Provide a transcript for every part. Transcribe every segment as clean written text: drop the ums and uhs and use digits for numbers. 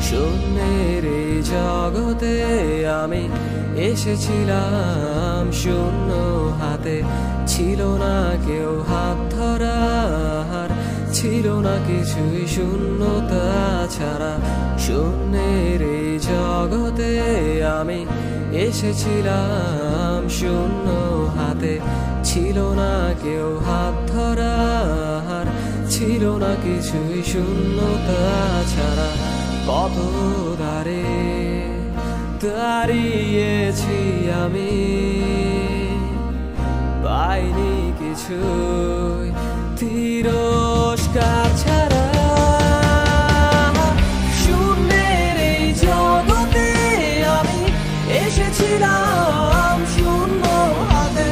শূন্যের এই জগতে আমি এসেছিলাম শূন্য হাতে, ছিল না কেউ হাত ধরার, ছিল না কিছুই শূন্যতা ছাড়া। শূন্যের এই জগতে আমি এসেছিলাম শূন্য হাতে, ছিল না কেউ হাত ধরার, ছিল না কিছুই শূন্যতা ছাড়া। কত দ্বারে দাঁড়িয়েছি আমি, পাইনি কিছুই তিরস্কার ছাড়া। শূন্যের এই জগতে আমি এসেছিলাম শূন্য হাতে,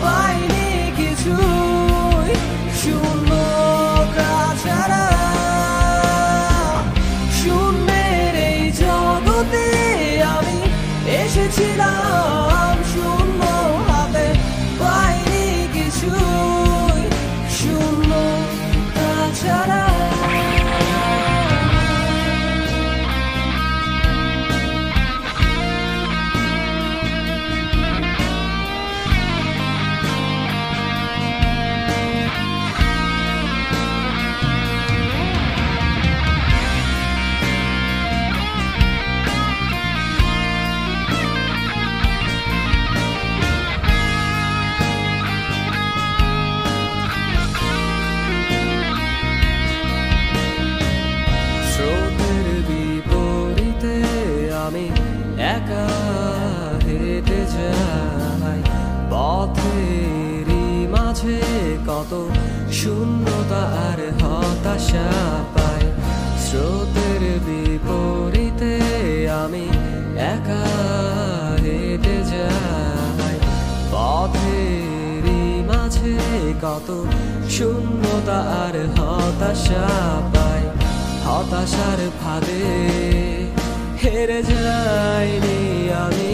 পাইনি কিছুই শূন্যতা ছাড়া। শূন্যের এই জগতে আমি এসেছিলাম শূন্য হাতে, পাইনি কিছুই শূন্যতা ছাড়া। স্রোতের বিপরীতে আমি একা হেঁটে যাই, পথেরই মাঝে কত শূন্যতা আর হতাশা পাই। স্রোতের বিপরীতে আমি একা হেঁটে যাই, পথেরই মাঝে কত শূন্যতা আর হতাশা পাই। হতাশার ফাঁদে হেরে যাইনি আমি,